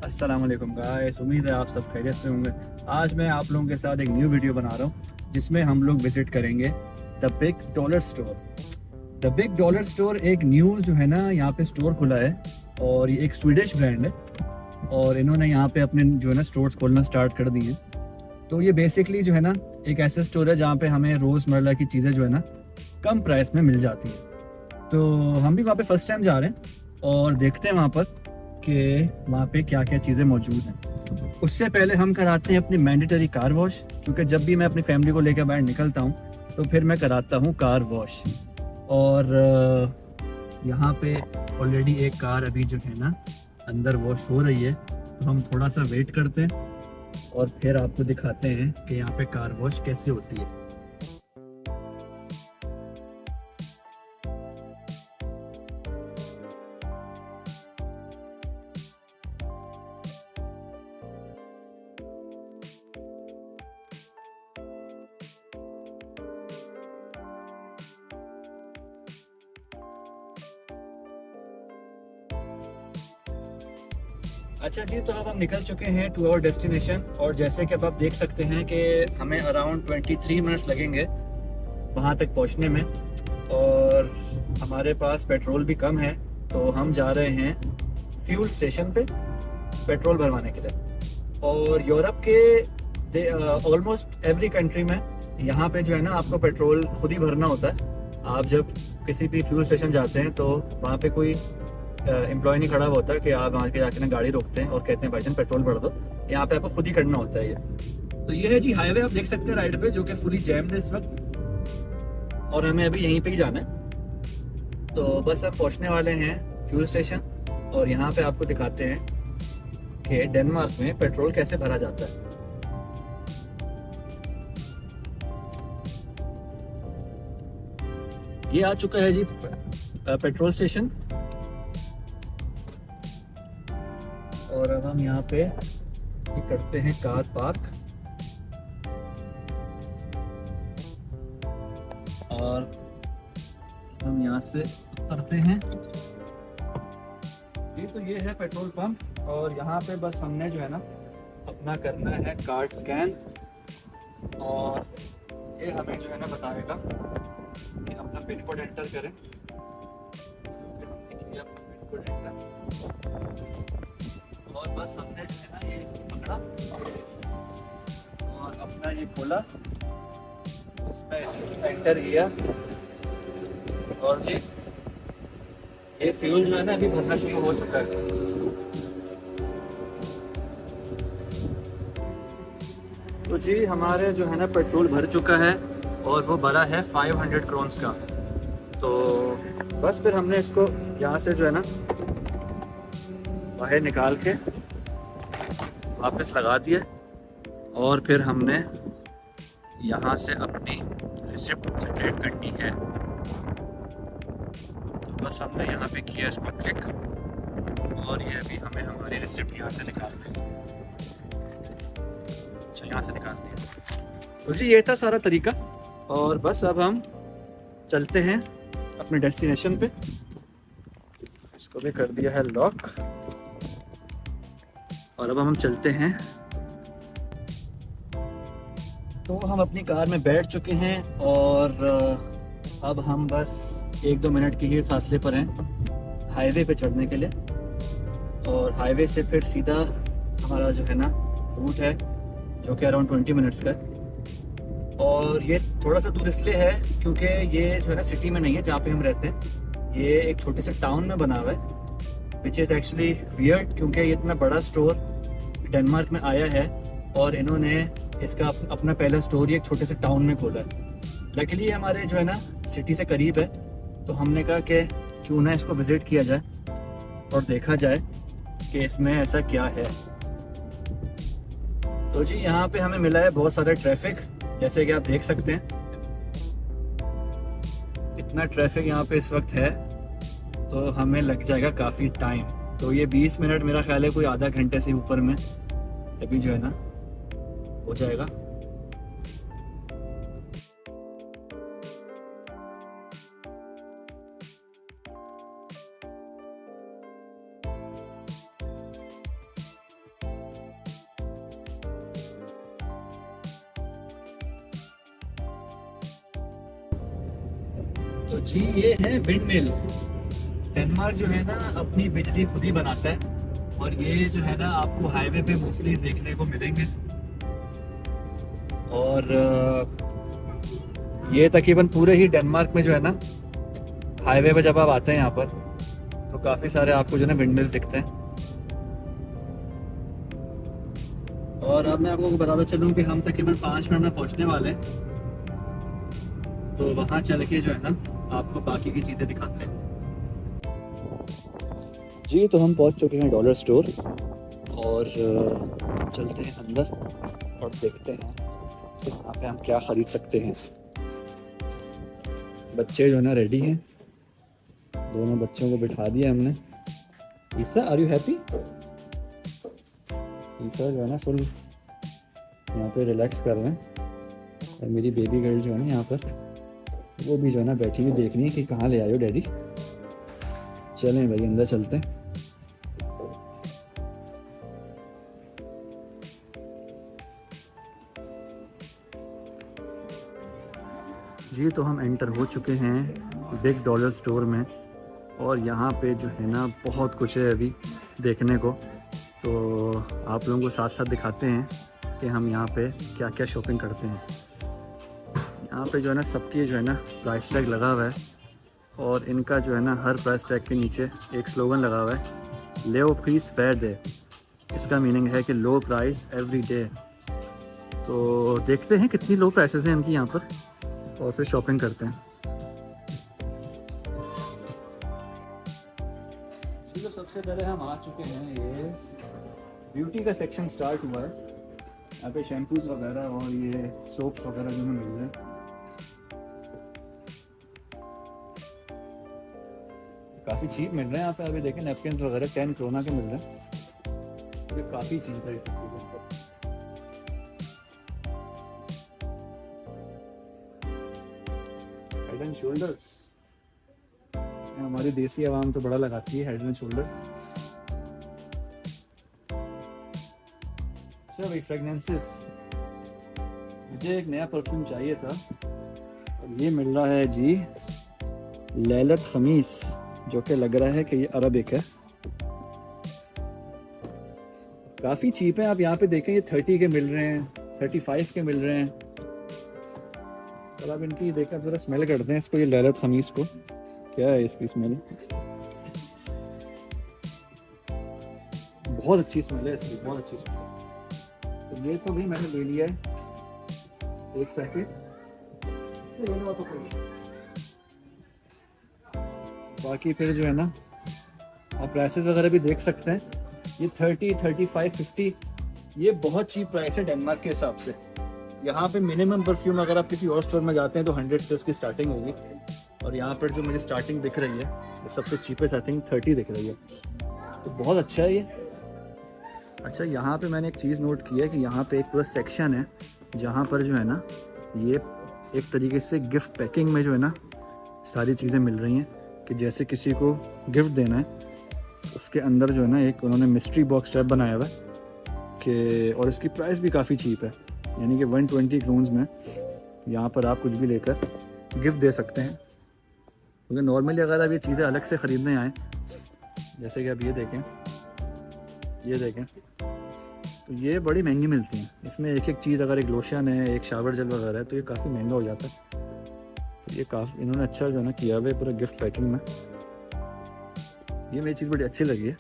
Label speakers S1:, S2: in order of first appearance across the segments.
S1: अस्सलाम वालेकुम गाइस, उम्मीद है आप सब खैरियत से होंगे। आज मैं आप लोगों के साथ एक न्यू वीडियो बना रहा हूँ जिसमें हम लोग विजिट करेंगे the big dollar store. The big dollar store एक न्यू जो है ना यहाँ पे स्टोर खुला है और ये एक स्वीडिश ब्रांड है और इन्होंने यहाँ पे अपने जो है ना स्टोर्स खोलना स्टार्ट कर दिए हैं। तो ये बेसिकली जो है ना एक ऐसा स्टोर है जहाँ पे हमें रोज़मर्रा की चीज़ें जो है ना कम प्राइस में मिल जाती है। तो हम भी वहाँ पे फर्स्ट टाइम जा रहे हैं और देखते हैं वहाँ पर कि वहाँ पे क्या क्या चीज़ें मौजूद हैं। उससे पहले हम कराते हैं अपनी मैंडेटरी कार वॉश, क्योंकि जब भी मैं अपनी फैमिली को लेकर बाहर निकलता हूँ तो फिर मैं कराता हूँ कार वॉश। और यहाँ पे ऑलरेडी एक कार अभी जो है ना अंदर वॉश हो रही है, तो हम थोड़ा सा वेट करते हैं और फिर आपको दिखाते हैं कि यहाँ पे कार वॉश कैसे होती है। अच्छा जी, तो अब हम निकल चुके हैं टू आवर डेस्टिनेशन और जैसे कि अब आप देख सकते हैं कि हमें अराउंड 23 मिनट्स लगेंगे वहाँ तक पहुँचने में और हमारे पास पेट्रोल भी कम है, तो हम जा रहे हैं फ्यूल स्टेशन पे पेट्रोल भरवाने के लिए। और यूरोप के ऑलमोस्ट एवरी कंट्री में यहाँ पे जो है ना आपको पेट्रोल खुद ही भरना होता है। आप जब किसी भी फ्यूल स्टेशन जाते हैं तो वहाँ पे कोई एम्प्लॉय नहीं खड़ा होता है कि आप वहाँ के जाके ना गाड़ी रोकते हैं और कहते हैं भाईजान पेट्रोल भर दो। यहाँ पे आपको खुद ही करना होता है ये। तो ये है जी हाईवे, आप देख सकते हैं राइड पे, जो कि फुली जैम्ड है इस वक्त और हमें अभी यहीं पे ही जाना है। तो बस अब पहुँचने वाले हैं फ्यूल स्टेशन और यहाँ पे आपको दिखाते हैं कि डेनमार्क में पेट्रोल कैसे भरा जाता है। ये आ चुका है जी पेट्रोल स्टेशन और अब हम यहाँ पे ये करते हैं कार पार्क और हम यहाँ से उतरते हैं। ये है पेट्रोल पंप और यहाँ पे बस हमने जो है ना अपना करना है कार्ड स्कैन और ये हमें जो है ना बताएगा कि अपना पिन कोड एंटर करें। फिर हमने किया अपना पिन कोड एंटर और बस हमने जो है ना ये इसको पकड़ा और अपना ये खोला, इसमें इसको एंटर किया और जी ये फ्यूल जो है ना अभी भरना शुरू हो चुका है। तो जी हमारे जो है ना पेट्रोल भर चुका है और वो भरा है 500 क्रोन्स का। तो बस फिर हमने इसको यहाँ से जो है ना बाहर निकाल के वापस लगा दिया और फिर हमने यहाँ से अपनी रिसिप्ट जनरेट करनी है। तो बस हमने यहाँ पे किया इसको क्लिक और ये अभी हमें हमारी रिसिप्ट यहाँ से निकालनी है। अच्छा, यहाँ से निकाल दिया। तो जी ये था सारा तरीका और बस अब हम चलते हैं अपने डेस्टिनेशन पे। इसको भी कर दिया है लॉक और अब हम चलते हैं। तो हम अपनी कार में बैठ चुके हैं और अब हम बस 1-2 मिनट के ही फासले पर हैं हाईवे पे चढ़ने के लिए और हाईवे से फिर सीधा हमारा जो है ना रूट है जो कि अराउंड 20 मिनट्स का है। और ये थोड़ा सा दूर इसलिए है क्योंकि ये जो है ना सिटी में नहीं है जहाँ पे हम रहते हैं, ये एक छोटे से टाउन में बना हुआ है विच इज़ एक्चुअली वियर्ड, क्योंकि ये इतना बड़ा स्टोर डेनमार्क में आया है और इन्होंने इसका अपना पहला स्टोर ही एक छोटे से टाउन में खोला है। लकीली हमारे जो है ना सिटी से करीब है, तो हमने कहा कि क्यों ना इसको विज़िट किया जाए और देखा जाए कि इसमें ऐसा क्या है। तो जी यहाँ पे हमें मिला है बहुत सारा ट्रैफिक, जैसे कि आप देख सकते हैं इतना ट्रैफिक यहाँ पे इस वक्त है, तो हमें लग जाएगा काफ़ी टाइम। तो ये 20 मिनट मेरा ख्याल है कोई आधा घंटे से ऊपर में अभी जो है ना हो जाएगा। तो जी ये है विंड मिल्स। डेनमार्क जो है ना अपनी बिजली खुद ही बनाता है, और ये जो है ना आपको हाईवे पे मोस्टली देखने को मिलेंगे। और ये तकरीबन पूरे ही डेनमार्क में जो है ना हाईवे पे जब आप आते हैं यहाँ पर तो काफ़ी सारे आपको जो है ना विंड मिल्स दिखते हैं। और अब मैं आपको बताता चलूँ कि हम तकरीबन 5 मिनट में पहुँचने वाले हैं, तो वहाँ चल के जो है ना आपको बाकी की चीज़ें दिखाते हैं। जी तो हम पहुँच चुके हैं डॉलर स्टोर, और चलते हैं अंदर और देखते हैं कि यहाँ पे हम क्या ख़रीद सकते हैं। बच्चे जो है ना रेडी हैं, दोनों बच्चों को बिठा दिया हमने। ईसा आर यू हैप्पी? ईसा जो है ना फुल यहाँ पे रिलैक्स कर रहे हैं, और मेरी बेबी गर्ल जो है ना यहाँ पर वो भी जो है ना बैठी हुई देख रही है कि कहाँ ले आए हो डैडी। चलें भाई अंदर चलते हैं। जी तो हम एंटर हो चुके हैं बिग डॉलर स्टोर में, और यहाँ पे जो है ना बहुत कुछ है अभी देखने को। तो आप लोगों को साथ साथ दिखाते हैं कि हम यहाँ पे क्या क्या शॉपिंग करते हैं। यहाँ पे जो है ना सबकी जो है ना प्राइस टैग लगा हुआ है, और इनका जो है ना हर प्राइस टैग के नीचे एक स्लोगन लगा हुआ है, लो प्राइस फेयर डे। इसका मीनिंग है कि लो प्राइस एवरी डे। तो देखते हैं कितनी लो प्राइसेस हैं इनकी यहाँ पर, और फिर शॉपिंग करते हैं। तो सबसे पहले हम आ चुके हैं, ये ब्यूटी का सेक्शन स्टार्ट हुआ है। यहाँ पे शैम्पूज वगैरह और ये सोप्स वगैरह जो मिल रहे हैं, काफ़ी चीप मिल रहे हैं यहाँ पे। अभी देखें नैपकिन वगैरह 10 कोरोना के मिल रहे हैं, तो ये काफ़ी चीप है ये सब चीज़ें। हेड एंड शोल्डर्स, हमारी देसी आवाम तो बड़ा लगाती है हेड एंड शोल्डर्स। अच्छा भाई फ्रेगनेंसेस, मुझे एक नया परफ्यूम चाहिए था, और ये मिल रहा है जी लैलत खमीस, जो कि लग रहा है कि ये अरबिक है। काफ़ी चीप है। आप यहाँ पे देखें ये 30 के मिल रहे हैं, 35 के मिल रहे हैं। और अब इनकी देखें, ज़रा स्मेल करते हैं इसको, ये लैलत खमीस को। क्या है इसकी स्मेल? बहुत अच्छी स्मेल है इसकी, बहुत अच्छी स्मेल। तो ये तो भी मैंने ले लिया है एक पैकेट। बाकी फिर जो है ना आप प्राइसेस वगैरह भी देख सकते हैं। ये 30, 35, 50 ये बहुत चीप प्राइस है डेनमार्क के हिसाब से। यहाँ पे मिनिमम परफ्यूम अगर आप किसी और स्टोर में जाते हैं तो 100 से उसकी स्टार्टिंग होगी, और यहाँ पर जो मुझे स्टार्टिंग दिख रही है वो सबसे चीपेस्ट आई थिंक 30 दिख रही है। तो बहुत अच्छा है ये। अच्छा यहाँ पे मैंने एक चीज़ नोट की है कि यहाँ पे एक पूरा सेक्शन है जहाँ पर जो है ना ये एक तरीके से गिफ्ट पैकिंग में जो है ना सारी चीज़ें मिल रही हैं, कि जैसे किसी को गिफ्ट देना है उसके अंदर जो है ना एक उन्होंने मिस्ट्री बॉक्स टाइप बनाया हुआ है कि, और इसकी प्राइस भी काफ़ी चीप है, यानी कि 120 क्रोन्स में यहाँ पर आप कुछ भी लेकर गिफ्ट दे सकते हैं। क्योंकि नॉर्मली अगर आप ये चीज़ें अलग से ख़रीदने आएँ, जैसे कि आप ये देखें, तो ये बड़ी महंगी मिलती हैं। इसमें एक एक चीज़, अगर एक लोशन है, एक शावर जेल वगैरह है, तो ये काफ़ी महंगा हो जाता है। तो ये काफ़ी इन्होंने अच्छा जो है ना किया हुआ है पूरा गिफ्ट पैकिंग में। ये मेरी चीज़ बड़ी अच्छी लगी है।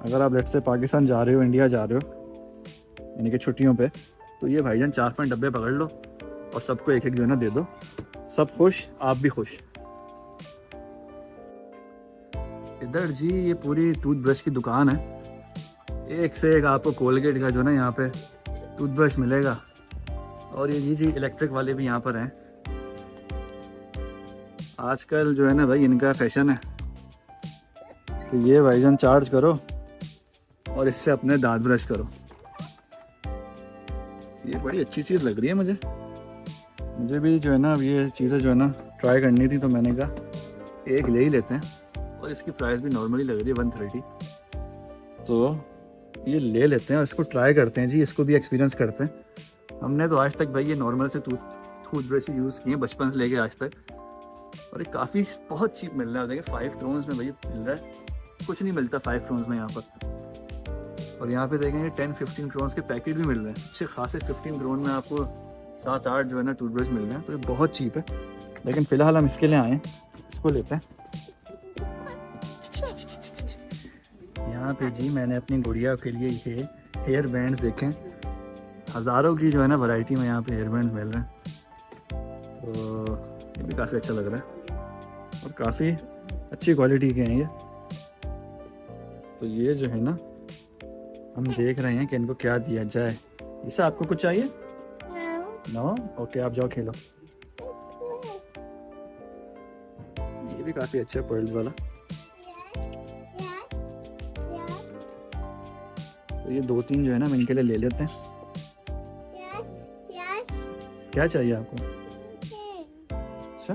S1: अगर आप लेट से पाकिस्तान जा रहे हो, इंडिया जा रहे हो, यानी कि छुट्टियों पे, तो ये भाईजान 4-5 डब्बे पकड़ लो और सबको एक एक जो है ना दे दो। सब खुश, आप भी खुश। इधर जी ये पूरी टूथब्रश की दुकान है, एक से एक आपको कोलगेट का जो है ना यहाँ पे टूथब्रश मिलेगा। और ये जी इलेक्ट्रिक वाले भी यहाँ पर हैं। आजकल जो है ना भाई इनका फैशन है कि ये भाईजान चार्ज करो और इससे अपने दांत ब्रश करो। ये बड़ी अच्छी चीज़ लग रही है मुझे भी जो है ना, अब ये चीज़ें जो है ना ट्राई करनी थी, तो मैंने कहा एक ले ही लेते हैं। और इसकी प्राइस भी नॉर्मली लग रही है 130, तो ये ले लेते हैं और इसको ट्राई करते हैं जी, इसको भी एक्सपीरियंस करते हैं। हमने तो आज तक भाई ये नॉर्मल से टूथब्रश यूज़ किए हैं बचपन से लेके आज तक, और ये काफ़ी बहुत चीप मिल रहा है। देखिए 5 क्रोन्स में भैया मिल रहा है, कुछ नहीं मिलता 5 क्रोन्स में यहाँ पर। और यहाँ पे देखेंगे 10-15 क्रोन्स के पैकेट भी मिल रहे हैं, अच्छे खासे। 15 क्रोन में आपको 7-8 जो है ना टूथब्रश मिल रहे हैं, तो ये बहुत चीप है। लेकिन फ़िलहाल हम इसके लिए आए हैं, इसको लेते हैं। यहाँ पे जी मैंने अपनी गुड़िया के लिए ये हेयर बैंड्स देखे, हज़ारों की जो है ना वैरायटी में यहाँ पे हेयर बैंड्स मिल रहे हैं, तो ये भी काफ़ी अच्छा लग रहा है और काफ़ी अच्छी क्वालिटी के हैं ये। तो ये जो है ना हम देख रहे हैं कि इनको क्या दिया जाए। इसे आपको कुछ चाहिए? नो? ओके, आप जाओ खेलो। ये भी काफ़ी अच्छा है पर्ल्स वाला। तो ये 2-3 जो है ना हम इनके लिए ले लेते हैं। क्या चाहिए आपको? अच्छा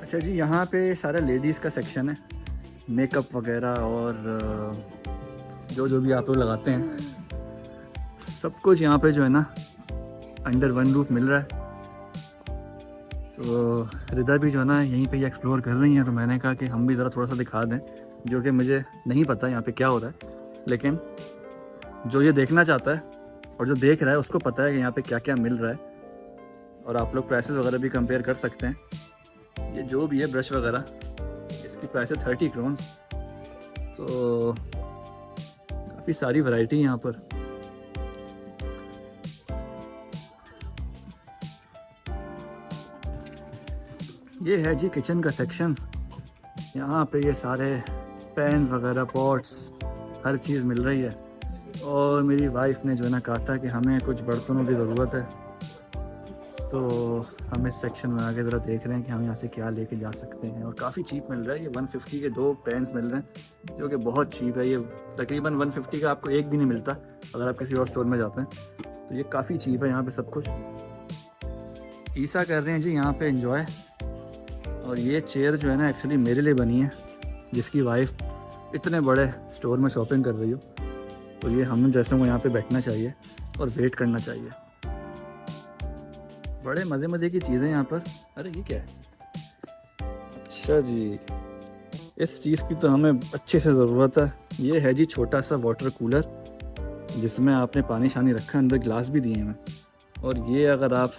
S1: अच्छा जी, यहाँ पे सारा लेडीज़ का सेक्शन है, मेकअप वगैरह और जो भी आप लोग लगाते हैं, सब कुछ यहाँ पे जो है ना अंडर वन रूफ मिल रहा है। तो रिदा भी जो है ना यहीं पे ही एक्सप्लोर कर रही हैं, तो मैंने कहा कि हम भी ज़रा थोड़ा सा दिखा दें, जो कि मुझे नहीं पता यहाँ पे क्या हो रहा है, लेकिन जो ये देखना चाहता है और जो देख रहा है उसको पता है कि यहाँ पे क्या क्या मिल रहा है। और आप लोग प्राइसेस वगैरह भी कंपेयर कर सकते हैं। ये जो भी है ब्रश वगैरह, इसकी प्राइस है 30 क्रोन्स। तो काफ़ी सारी वैरायटी है यहाँ पर। ये है जी किचन का सेक्शन। यहाँ पे ये सारे पैन्स वगैरह, पॉट्स, हर चीज़ मिल रही है। और मेरी वाइफ ने जो है ना कहा था कि हमें कुछ बर्तनों की ज़रूरत है, तो हम इस सेक्शन में आगे ज़रा देख रहे हैं कि हम यहाँ से क्या लेके जा सकते हैं। और काफ़ी चीप मिल रहा है। ये 150 के 2 पैन्स मिल रहे हैं, जो कि बहुत चीप है। ये तकरीबन 150 का आपको एक भी नहीं मिलता अगर आप किसी और स्टोर में जाते हैं। तो ये काफ़ी चीप है यहाँ पे सब कुछ। ईसा कर रहे हैं जी यहाँ पे एंजॉय। और ये चेयर जो है ना एक्चुअली मेरे लिए बनी है, जिसकी वाइफ इतने बड़े स्टोर में शॉपिंग कर रही हो, तो ये हम जैसे को यहाँ पे बैठना चाहिए और वेट करना चाहिए। बड़े मज़े मज़े की चीज़ें यहाँ पर। अरे ये क्या है? अच्छा जी, इस चीज़ की तो हमें अच्छे से ज़रूरत है। ये है जी छोटा सा वाटर कूलर, जिसमें आपने पानी शानी रखा, अंदर गिलास भी दिए हैं। और ये अगर आप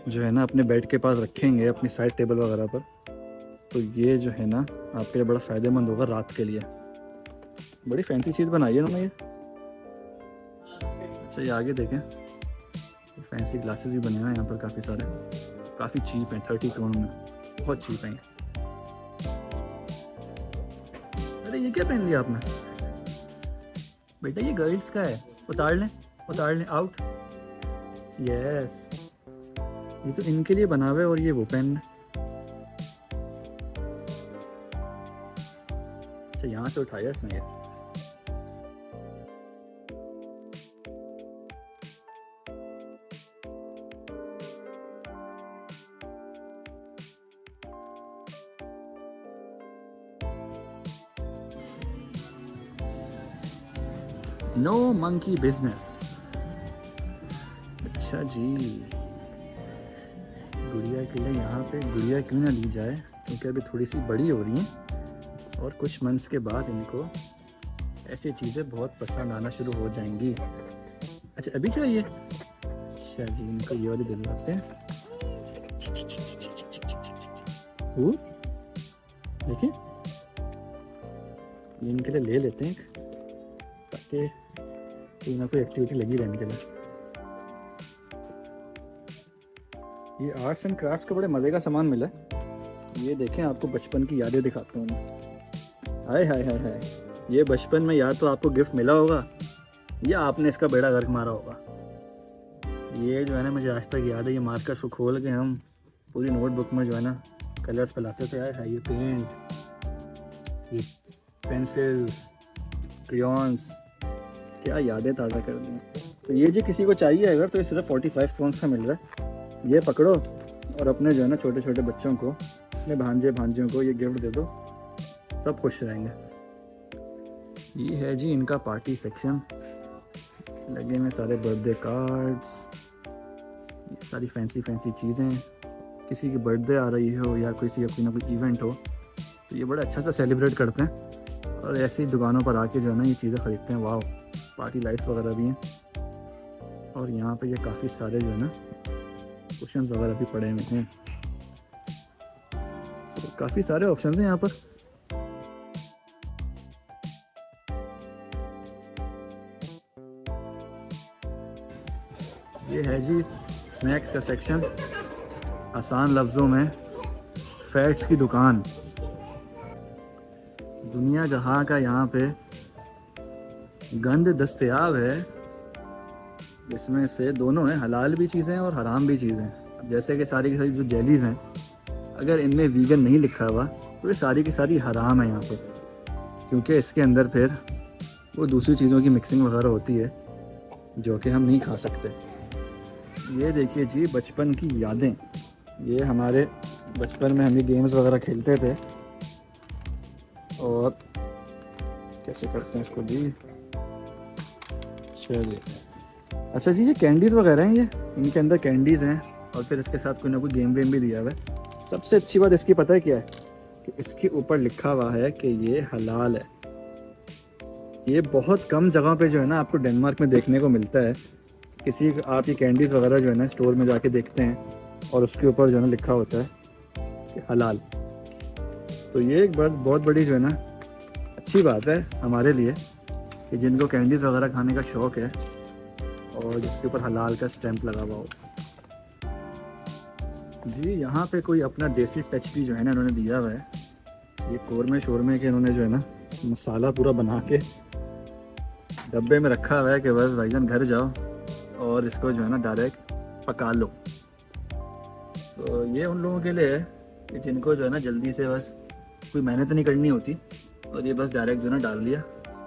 S1: जो है ना अपने बेड के पास रखेंगे, अपनी साइड टेबल वगैरह पर, तो ये जो है ना आपके लिए बड़ा फ़ायदेमंद होगा रात के लिए। बड़ी फैंसी चीज़ बनाई है उन्होंने ये। अच्छा ये आगे देखें, फैंसी ग्लासेस भी बने हुए हैं यहाँ पर काफ़ी सारे, काफ़ी चीप हैं, 30 क्रोन में, बहुत चीप हैं ये। अरे ये क्या पहन लिया आपने? बेटा ये गर्ल्स का है, उतार लें, आउट। यस, ये तो इनके लिए बना हुआ है और ये वो पहन। अच्छा यहाँ से उठाया इसने ये। No monkey business. अच्छा जी, गुड़िया के लिए यहाँ पे गुड़िया क्यों ना ली जाए, क्योंकि अभी थोड़ी सी बड़ी हो रही हैं और कुछ मंथ्स के बाद इनको ऐसी चीज़ें बहुत पसंद आना शुरू हो जाएंगी। अच्छा अभी चाहिए? अच्छा जी, इनको ये वाली दिलवाते हैं। देखिए ये इनके लिए ले लेते हैं, ताकि कोई ना कोई एक्टिविटी लगी रहने के लिए। ये आर्ट्स एंड क्राफ्ट्स का बड़े मज़े का सामान मिला है। ये देखें, आपको बचपन की यादें दिखाता हूँ मैं। हाय हाय हाय हाय, ये बचपन में या तो आपको गिफ्ट मिला होगा या आपने इसका बेड़ा गर्क मारा होगा। ये जो है ना मुझे आज तक याद है, ये मार्कर्स को खोल के हम पूरी नोटबुक में जो है ना कलर्स फैलाते थे। हाय ये पेंट, ये पेंसिल्स, क्रेयॉन्स, क्या यादें ताज़ा कर दी। तो ये जी किसी को चाहिए अगर, तो ये सिर्फ 45 क्रोन्स का मिल रहा है। ये पकड़ो और अपने जो है ना छोटे छोटे बच्चों को, अपने भांजे भांजियों को ये गिफ्ट दे दो, सब खुश रहेंगे। ये है जी इनका पार्टी सेक्शन, लगे में सारे बर्थडे कार्ड्स, ये सारी फैंसी चीज़ें, किसी की बर्थडे आ रही हो या किसी का कोई ना कोई इवेंट हो तो ये बड़ा अच्छा सा सेलिब्रेट करते हैं और ऐसी दुकानों पर आके जो है ना ये चीज़ें ख़रीदते हैं। वाह, पार्टी लाइट्स वगैरह भी हैं और यहाँ पे ये काफ़ी सारे जो है ना कुशन्स वगैरह भी पड़े हुए हैं। तो काफ़ी सारे ऑप्शंस हैं यहाँ पर। ये है जी स्नैक्स का सेक्शन, आसान लफ्ज़ों में फैट्स की दुकान। दुनिया जहाँ का यहाँ पे गंद दस्तयाब है, इसमें से दोनों हैं, हलाल भी चीज़ें और हराम भी चीज़ें। अब जैसे कि सारी की सारी जो जेलीज़ हैं, अगर इनमें वीगन नहीं लिखा हुआ तो ये सारी की सारी हराम है यहाँ पे, क्योंकि इसके अंदर फिर वो दूसरी चीज़ों की मिक्सिंग वगैरह होती है जो कि हम नहीं खा सकते। ये देखिए जी बचपन की यादें, ये हमारे बचपन में हम ये गेम्स वगैरह खेलते थे। और कैसे करते हैं इसको जी, चलिए। अच्छा जी, ये कैंडीज़ वगैरह हैं, ये इनके अंदर कैंडीज़ हैं और फिर इसके साथ कोई ना कोई गेम वेम भी दिया हुआ है। सबसे अच्छी बात इसकी पता है क्या है, कि इसके ऊपर लिखा हुआ है कि ये हलाल है। ये बहुत कम जगहों पे जो है ना आपको डेनमार्क में देखने को मिलता है। किसी आप ये कैंडीज़ वगैरह जो है ना स्टोर में जाके देखते हैं और उसके ऊपर जो है ना लिखा होता है कि हलाल। तो ये एक बहुत बड़ी जो है ना अच्छी बात है हमारे लिए कि जिनको कैंडीज़ वगैरह खाने का शौक़ है और जिसके ऊपर हलाल का स्टैंप लगा हुआ हो। जी यहाँ पे कोई अपना देसी टच भी जो है ना इन्होंने दिया हुआ है। ये कौरमे शोरमे के इन्होंने जो है ना मसाला पूरा बना के डब्बे में रखा हुआ है कि बस भाईजान घर जाओ और इसको जो है ना डायरेक्ट पका लो। तो ये उन लोगों के लिए है कि जिनको जो है ना जल्दी से बस कोई मेहनत नहीं करनी होती और ये बस डायरेक्ट जो है ना डाल लिया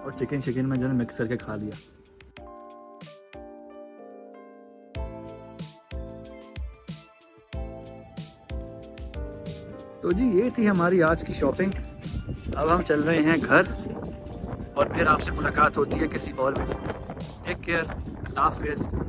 S1: और चिकन में जो है मिक्स करके खा लिया। तो जी ये थी हमारी आज की शॉपिंग। अब हम चल रहे हैं घर और फिर आपसे मुलाकात होती है किसी और वीडियो में। टेक केयर, अल्लाह हाफिज़।